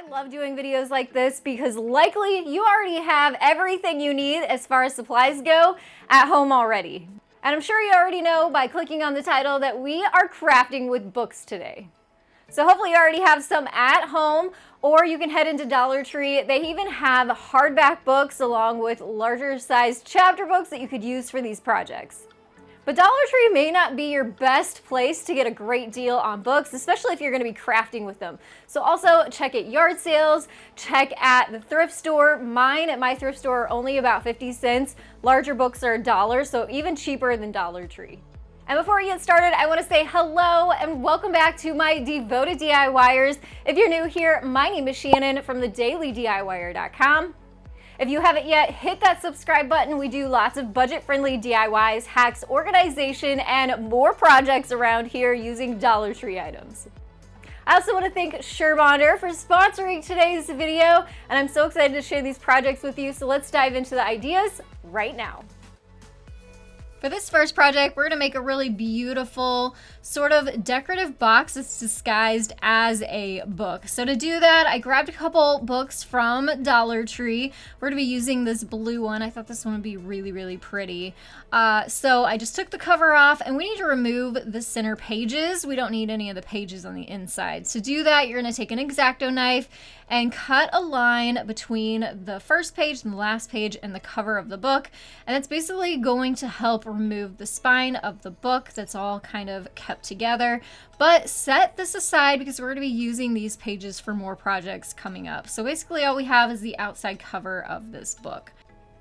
I love doing videos like this because likely you already have everything you need as far as supplies go at home already. And I'm sure you already know by clicking on the title that we are crafting with books today. So hopefully you already have some at home, or you can head into Dollar Tree. They even have hardback books along with larger sized chapter books that you could use for these projects. But Dollar Tree may not be your best place to get a great deal on books, especially if you're going to be crafting with them. So also check at yard sales, check at the thrift store. Mine at my thrift store are only about 50 cents. Larger books are $1, so even cheaper than Dollar Tree. And before we get started, I want to say hello and welcome back to my devoted DIYers. If you're new here, my name is Shannon from TheDailyDIYer.com. If you haven't yet, hit that subscribe button. We do lots of budget-friendly DIYs, hacks, organization, and more projects around here using Dollar Tree items. I also want to thank Surebonder for sponsoring today's video, and I'm so excited to share these projects with you, so let's dive into the ideas right now. For this first project, we're going to make a really beautiful sort of decorative box that's disguised as a book. So to do that, I grabbed a couple books from Dollar Tree. We're going to be using this blue one. I thought this one would be really, really pretty. So I just took the cover off, and we need to remove the center pages. We don't need any of the pages on the inside. To do that, you're going to take an X-Acto knife and cut a line between the first page and the last page and the cover of the book. And that's basically going to help remove the spine of the book that's all kind of kept together. But set this aside because we're going to be using these pages for more projects coming up. So basically all we have is the outside cover of this book.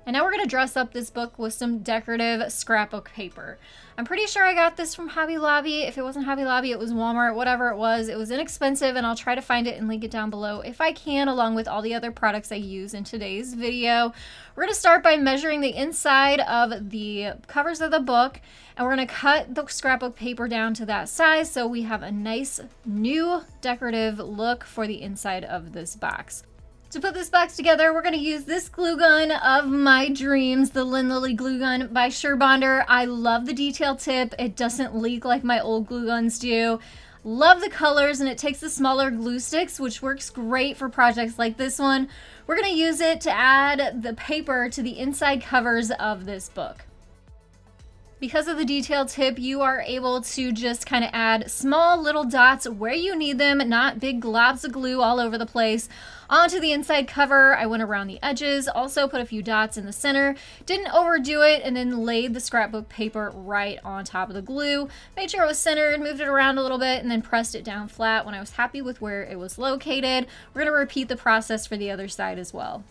And now we're going to dress up this book with some decorative scrapbook paper. I'm pretty sure I got this from Hobby Lobby. If it wasn't Hobby Lobby, it was Walmart, whatever it was. It was inexpensive, and I'll try to find it and link it down below if I can, along with all the other products I use in today's video. We're going to start by measuring the inside of the covers of the book, and we're going to cut the scrapbook paper down to that size so we have a nice new decorative look for the inside of this box. To put this box together, we're going to use this glue gun of my dreams, the Lily glue gun by Surebonder. I love the detail tip. It doesn't leak like my old glue guns do. Love the colors, and it takes the smaller glue sticks, which works great for projects like this one. We're going to use it to add the paper to the inside covers of this book. Because of the detail tip, you are able to just kind of add small little dots where you need them, not big globs of glue all over the place. Onto the inside cover, I went around the edges, also put a few dots in the center, didn't overdo it, and then laid the scrapbook paper right on top of the glue. Made sure it was centered, moved it around a little bit, and then pressed it down flat when I was happy with where it was located. We're going to repeat the process for the other side as well.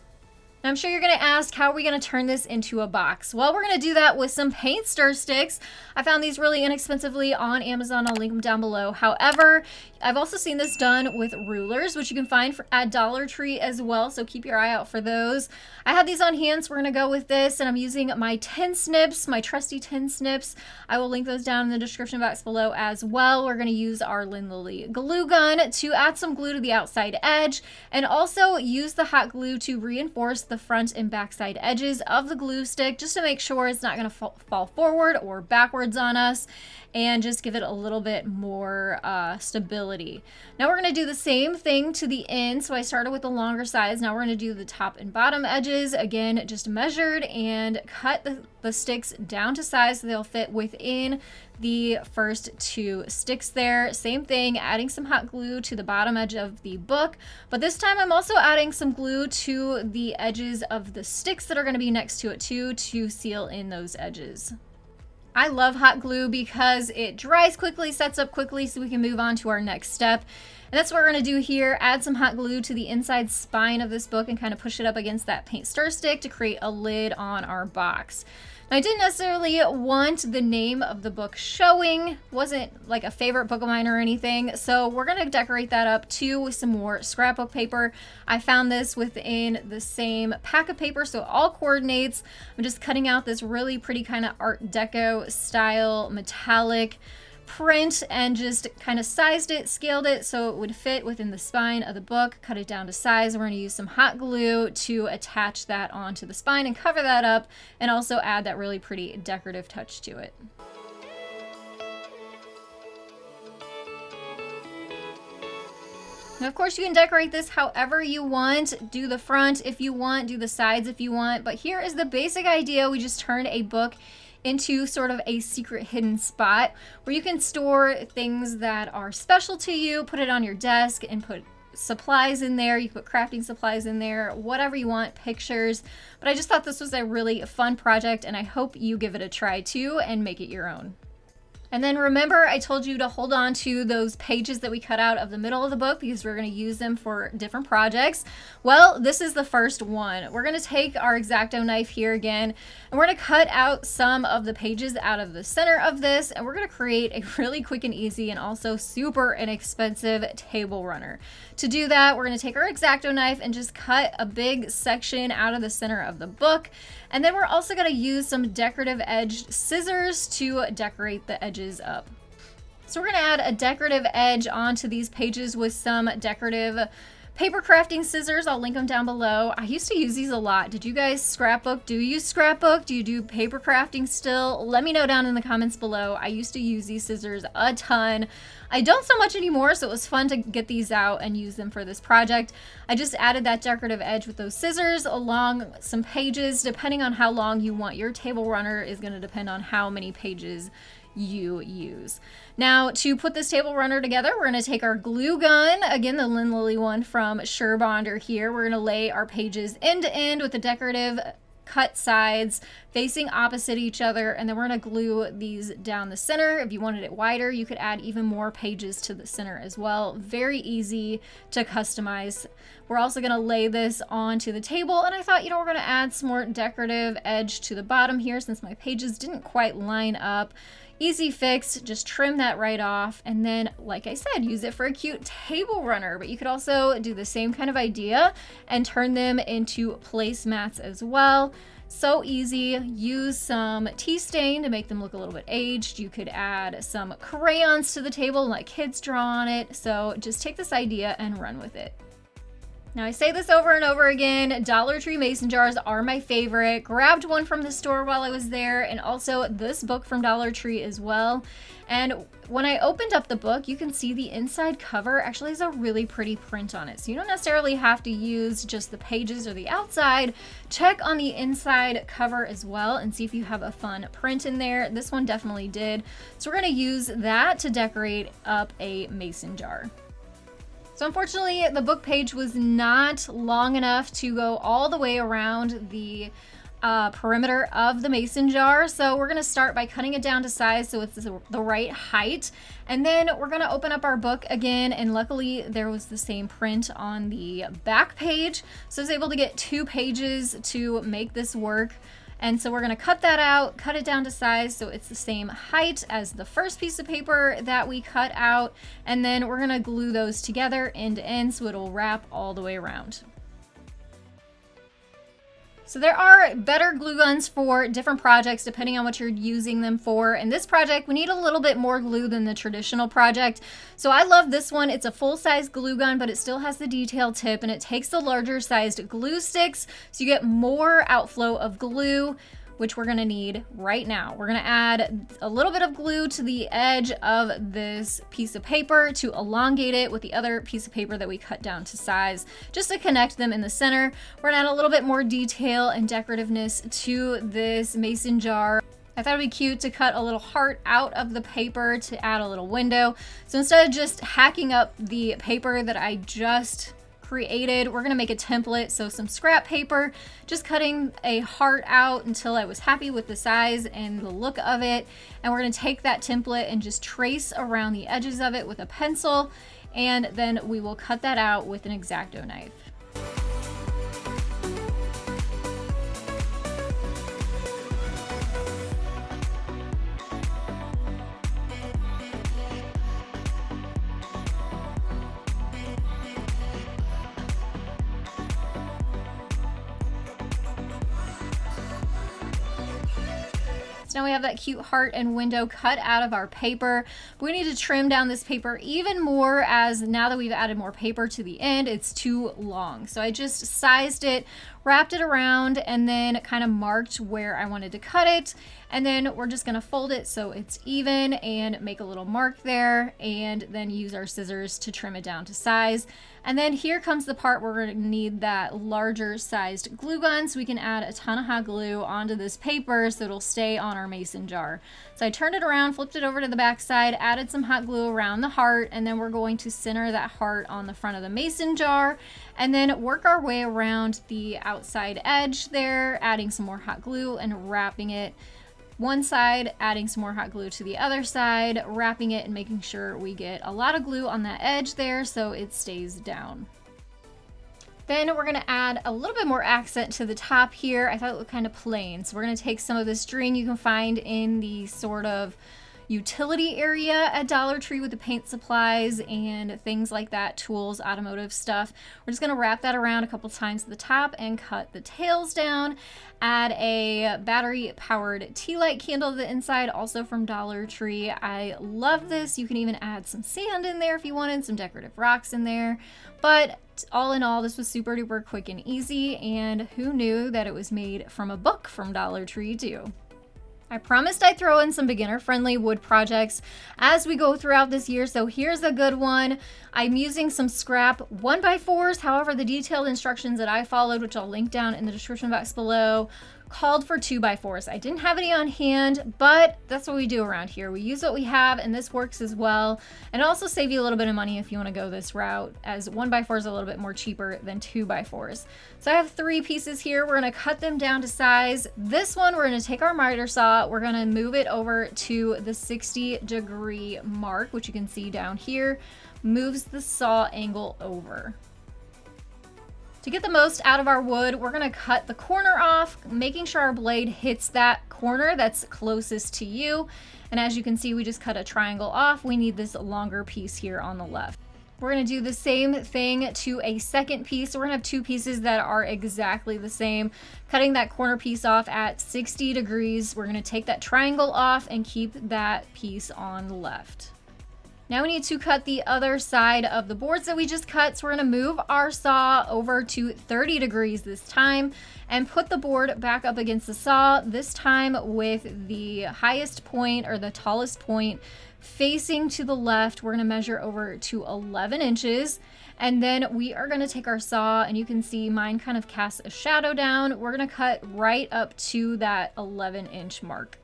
Now, I'm sure you're going to ask, how are we going to turn this into a box? Well, we're going to do that with some paint stir sticks. I found these really inexpensively on Amazon. I'll link them down below. However, I've also seen this done with rulers, which you can find at Dollar Tree as well, so keep your eye out for those. I had these on hand, so we're going to go with this, and I'm using my tin snips, my trusty tin snips. I will link those down in the description box below as well. We're going to use our Lily glue gun to add some glue to the outside edge, and also use the hot glue to reinforce the front and back side edges of the glue stick, just to make sure it's not going to fall forward or backwards on us, and just give it a little bit more stability. Now we're going to do the same thing to the end. So I started with the longer size. Now we're going to do the top and bottom edges. Again, just measured and cut the sticks down to size so they'll fit within the first two sticks there. Same thing, adding some hot glue to the bottom edge of the book. But this time I'm also adding some glue to the edges of the sticks that are going to be next to it too, to seal in those edges. I love hot glue because it dries quickly, sets up quickly, so we can move on to our next step. And that's what we're going to do here. Add some hot glue to the inside spine of this book and kind of push it up against that paint stir stick to create a lid on our box. Now, I didn't necessarily want the name of the book showing. Wasn't like a favorite book of mine or anything. So we're going to decorate that up too with some more scrapbook paper. I found this within the same pack of paper, so it all coordinates. I'm just cutting out this really pretty kind of Art Deco style metallic print and just kind of sized it, scaled it so it would fit within the spine of the book, cut it down to size. We're going to use some hot glue to attach that onto the spine and cover that up, and also add that really pretty decorative touch to it. Now, of course, you can decorate this however you want. Do the front if you want, do the sides if you want. But here is the basic idea. We just turned a book into sort of a secret hidden spot where you can store things that are special to you, put it on your desk, and put supplies in there. You can put crafting supplies in there, whatever you want, pictures. But I just thought this was a really fun project, and I hope you give it a try too and make it your own. And then remember, I told you to hold on to those pages that we cut out of the middle of the book because we're going to use them for different projects. Well, this is the first one. We're going to take our X-Acto knife here again, and we're going to cut out some of the pages out of the center of this, and we're going to create a really quick and easy and also super inexpensive table runner. To do that, we're going to take our X-Acto knife and just cut a big section out of the center of the book. And then we're also going to use some decorative edged scissors to decorate the edges up. So we're going to add a decorative edge onto these pages with some decorative paper crafting scissors. I'll link them down below. I used to use these a lot. Did you guys scrapbook? Do you use scrapbook? Do you do paper crafting still? Let me know down in the comments below. I used to use these scissors a ton. I don't so much anymore, so it was fun to get these out and use them for this project. I just added that decorative edge with those scissors along some pages. Depending on how long you want your table runner is going to depend on how many pages you use. Now, to put this table runner together, we're going to take our glue gun, again the Lynn Lilly one from Surebonder here. We're going to lay our pages end to end with the decorative cut sides facing opposite each other, and then we're going to glue these down the center. If you wanted it wider, you could add even more pages to the center as well. Very easy to customize. We're also going to lay this onto the table, and I thought, we're going to add some more decorative edge to the bottom here since my pages didn't quite line up. Easy fix, just trim that right off, and then, like I said, use it for a cute table runner. But you could also do the same kind of idea and turn them into placemats as well. So easy. Use some tea stain to make them look a little bit aged. You could add some crayons to the table and let kids draw on it. So just take this idea and run with it. Now, I say this over and over again, Dollar Tree mason jars are my favorite. Grabbed one from the store while I was there, and also this book from Dollar Tree as well. And when I opened up the book, you can see the inside cover actually has a really pretty print on it. So you don't necessarily have to use just the pages or the outside. Check on the inside cover as well and see if you have a fun print in there. This one definitely did. So we're going to use that to decorate up a mason jar. So unfortunately, the book page was not long enough to go all the way around the perimeter of the mason jar. So we're going to start by cutting it down to size so it's the right height. And then we're going to open up our book again. And luckily, there was the same print on the back page. So I was able to get 2 pages to make this work. And so we're going to cut that out, cut it down to size so it's the same height as the first piece of paper that we cut out. And then we're going to glue those together end to end so it'll wrap all the way around. So there are better glue guns for different projects depending on what you're using them for. In this project, we need a little bit more glue than the traditional project. So I love this one. It's a full-size glue gun, but it still has the detail tip, and it takes the larger sized glue sticks, so you get more outflow of glue, which we're gonna need right now. We're gonna add a little bit of glue to the edge of this piece of paper to elongate it with the other piece of paper that we cut down to size, just to connect them in the center. We're gonna add a little bit more detail and decorativeness to this mason jar. I thought it'd be cute to cut a little heart out of the paper to add a little window. So instead of just hacking up the paper that I just created, we're gonna make a template. So some scrap paper, just cutting a heart out until I was happy with the size and the look of it. And we're gonna take that template and just trace around the edges of it with a pencil. And then we will cut that out with an X-Acto knife. So now we have that cute heart and window cut out of our paper. But we need to trim down this paper even more, as now that we've added more paper to the end, it's too long. So I just sized it, wrapped it around, and then kind of marked where I wanted to cut it. And then we're just gonna fold it so it's even and make a little mark there, and then use our scissors to trim it down to size. And then here comes the part where we're gonna need that larger sized glue gun, so we can add a ton of hot glue onto this paper so it'll stay on our mason jar. So I turned it around, flipped it over to the back side, added some hot glue around the heart, and then we're going to center that heart on the front of the mason jar, and then work our way around the outside edge there, adding some more hot glue and wrapping it one side, adding some more hot glue to the other side, wrapping it and making sure we get a lot of glue on that edge there so it stays down. Then we're gonna add a little bit more accent to the top here. I thought it looked kind of plain. So we're gonna take some of the string you can find in the sort of utility area at Dollar Tree with the paint supplies and things like that, tools, automotive stuff. We're just gonna wrap that around a couple times at the top and cut the tails down. Add a battery powered tea light candle to the inside, also from Dollar Tree. I love this. You can even add some sand in there if you wanted, some decorative rocks in there. But all in all, this was super duper quick and easy, and who knew that it was made from a book from Dollar Tree too. I promised I'd throw in some beginner-friendly wood projects as we go throughout this year, so here's a good one. I'm using some scrap 1x4s, however the detailed instructions that I followed, which I'll link down in the description box below, called for 2x4s. I didn't have any on hand, but that's what we do around here. We use what we have, and this works as well. And it'll also save you a little bit of money if you want to go this route, as 1x4 is a little bit more cheaper than 2x4s. So I have 3 pieces here. We're going to cut them down to size. This one, we're going to take our miter saw, we're going to move it over to the 60-degree mark, which you can see down here, moves the saw angle over. To get the most out of our wood, we're gonna cut the corner off, making sure our blade hits that corner that's closest to you. And as you can see, we just cut a triangle off. We need this longer piece here on the left. We're gonna do the same thing to a second piece. So we're gonna have 2 pieces that are exactly the same. Cutting that corner piece off at 60 degrees. We're gonna take that triangle off and keep that piece on the left. Now we need to cut the other side of the boards that we just cut. So we're gonna move our saw over to 30 degrees this time and put the board back up against the saw, this time with the highest point or the tallest point facing to the left. We're gonna measure over to 11 inches. And then we are gonna take our saw, and you can see mine kind of casts a shadow down. We're gonna cut right up to that 11-inch mark.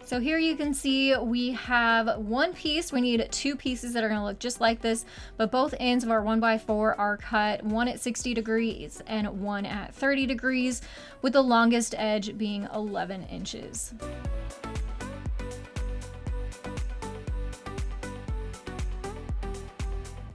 So here you can see we have 1 piece. We need 2 pieces that are gonna look just like this, but both ends of our 1x4 are cut, one at 60 degrees and one at 30 degrees, with the longest edge being 11 inches.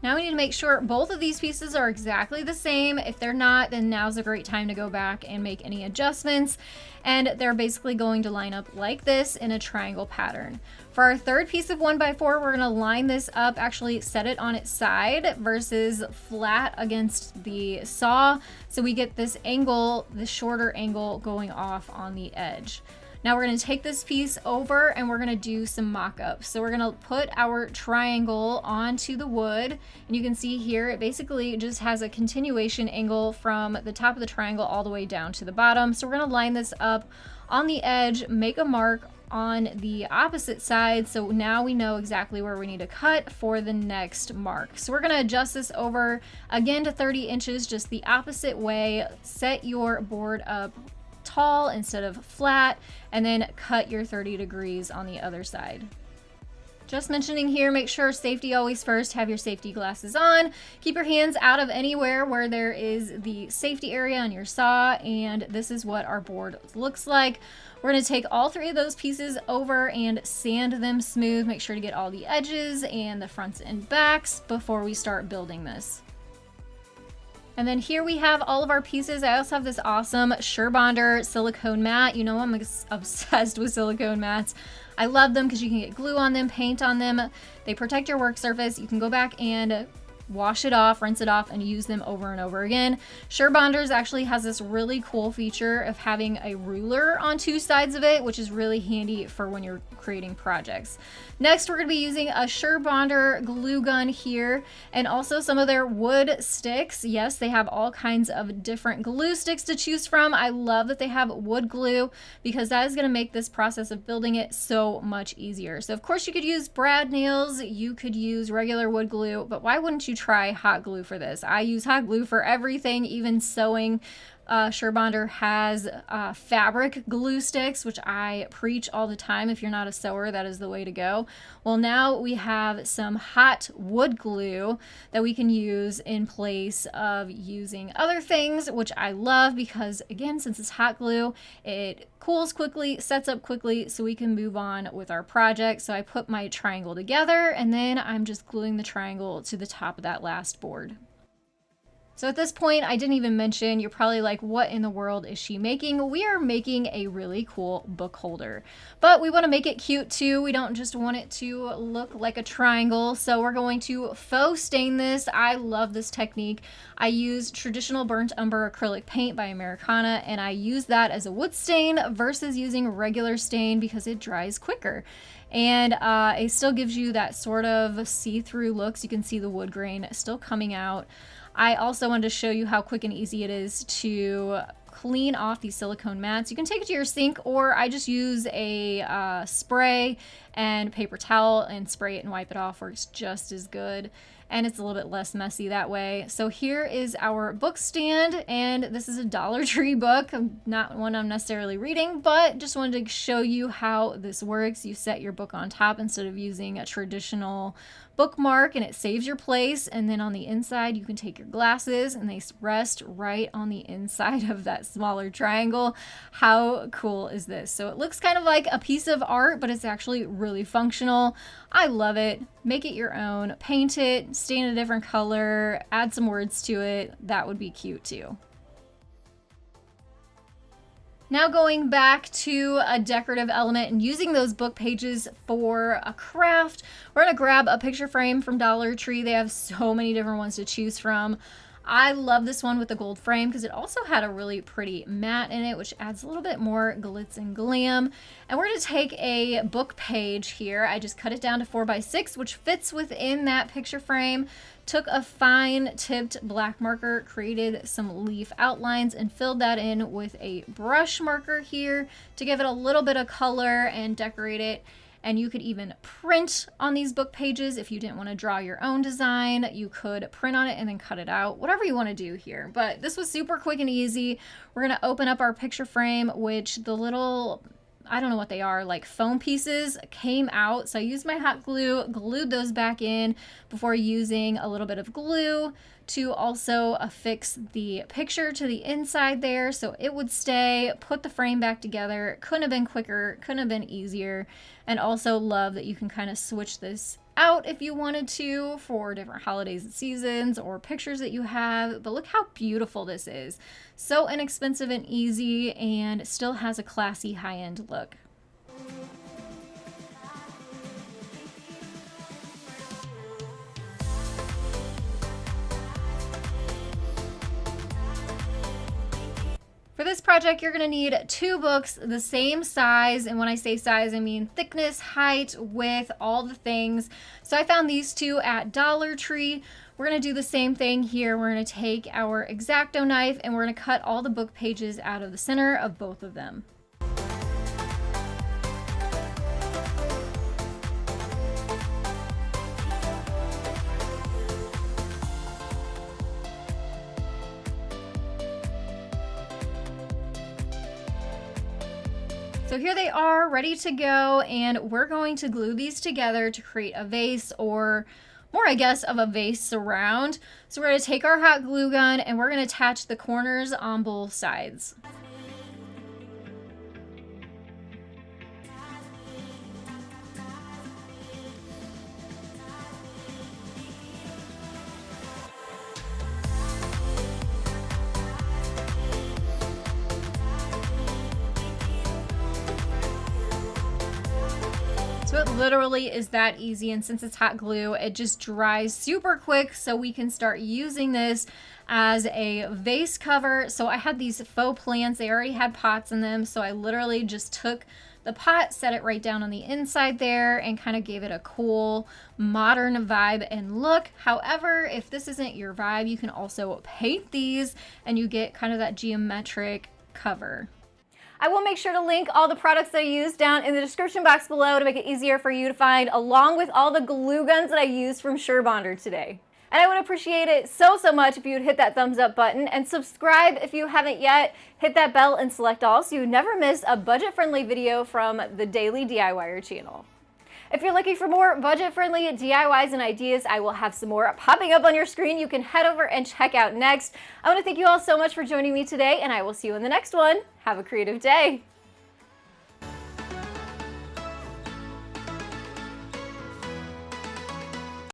Now we need to make sure both of these pieces are exactly the same. If they're not, then now's a great time to go back and make any adjustments. And they're basically going to line up like this in a triangle pattern. For our third piece of 1x4, we're gonna line this up, actually set it on its side versus flat against the saw. So we get this angle, the shorter angle going off on the edge. Now we're gonna take this piece over and we're gonna do some mock-ups. So we're gonna put our triangle onto the wood, and you can see here it basically just has a continuation angle from the top of the triangle all the way down to the bottom. So we're gonna line this up on the edge, make a mark on the opposite side. So now we know exactly where we need to cut for the next mark. So we're gonna adjust this over again to 30 inches, just the opposite way. Set your board up tall instead of flat, and then cut your 30 degrees on the other side. Just mentioning here, make sure safety always first. Have your safety glasses on. Keep your hands out of anywhere where there is the safety area on your saw, and this is what our board looks like. We're going to take all 3 of those pieces over and sand them smooth. Make sure to get all the edges and the fronts and backs before we start building this. And then here we have all of our pieces. I also have this awesome Surebonder silicone mat. You know I'm obsessed with silicone mats. I love them because you can get glue on them, paint on them. They protect your work surface. You can go back and wash it off, rinse it off, and use them over and over again. SureBonders actually has this really cool feature of having a ruler on two sides of it, which is really handy for when you're creating projects. Next, we're going to be using a SureBonder glue gun here, and also some of their wood sticks. Yes, they have all kinds of different glue sticks to choose from. I love that they have wood glue because that is going to make this process of building it so much easier. So of course you could use brad nails, you could use regular wood glue, but why wouldn't you try hot glue for this? I use hot glue for everything, even sewing. SureBonder has fabric glue sticks, which I preach all the time. If you're not a sewer, that is the way to go. Well, now we have some hot wood glue that we can use in place of using other things, which I love because, again, since it's hot glue, it cools quickly, sets up quickly, so we can move on with our project. So I put my triangle together, and then I'm just gluing the triangle to the top of that last board. So at this point, I didn't even mention, you're probably like, what in the world is she making? We are making a really cool book holder, but we want to make it cute too. We don't just want it to look like a triangle. So we're going to faux stain this. I love this technique. I use traditional burnt umber acrylic paint by Americana, and I use that as a wood stain versus using regular stain because it dries quicker. And it still gives you that sort of see-through look. So you can see the wood grain still coming out. I also wanted to show you how quick and easy it is to clean off these silicone mats. You can take it to your sink, or I just use a spray and paper towel and spray it and wipe it off. Works just as good, and it's a little bit less messy that way. So here is our book stand, and this is a Dollar Tree book, not one I'm necessarily reading, but just wanted to show you how this works. You set your book on top instead of using a traditional bookmark, and it saves your place. And then on the inside you can take your glasses and they rest right on the inside of that smaller triangle. How cool is this? So it looks kind of like a piece of art, but it's actually really functional. I love it. Make it your own, paint it, stain a different color, add some words to it. That would be cute too. Now going back to a decorative element and using those book pages for a craft, we're going to grab a picture frame from Dollar Tree. They have so many different ones to choose from. I love this one with the gold frame because it also had a really pretty mat in it, which adds a little bit more glitz and glam. And we're going to take a book page here. I just cut it down to 4x6, which fits within that picture frame. Took a fine tipped black marker, created some leaf outlines, and filled that in with a brush marker here to give it a little bit of color and decorate it. And you could even print on these book pages if you didn't want to draw your own design. You could print on it and then cut it out, whatever you want to do here. But this was super quick and easy. We're going to open up our picture frame, which the little, I don't know what they are, like foam pieces came out. So I used my hot glue, glued those back in before using a little bit of glue to also affix the picture to the inside there so it would stay, put the frame back together. Couldn't have been quicker, couldn't have been easier. And also love that you can kind of switch this out if you wanted to for different holidays and seasons or pictures that you have. But look how beautiful this is. So inexpensive and easy, and still has a classy high-end look. For this project, you're gonna need 2 books the same size, and when I say size, I mean thickness, height, width, all the things. So I found these 2 at Dollar Tree. We're gonna do the same thing here. We're gonna take our X-Acto knife and we're gonna cut all the book pages out of the center of both of them. So here they are, ready to go, and we're going to glue these together to create a vase, or more, I guess, of a vase surround. So we're going to take our hot glue gun and we're going to attach the corners on both sides. So it literally is that easy, and since it's hot glue, it just dries super quick, so we can start using this as a vase cover. So I had these faux plants, they already had pots in them, so I literally just took the pot, set it right down on the inside there, and kind of gave it a cool modern vibe and look. However, if this isn't your vibe, you can also paint these and you get kind of that geometric cover. I will make sure to link all the products that I used down in the description box below to make it easier for you to find, along with all the glue guns that I used from SureBonder today. And I would appreciate it so much if you would hit that thumbs up button and subscribe if you haven't yet. Hit that bell and select all so you never miss a budget-friendly video from the Daily DIYer channel. If you're looking for more budget-friendly DIYs and ideas, I will have some more popping up on your screen you can head over and check out next. I want to thank you all so much for joining me today, and I will see you in the next one. Have a creative day.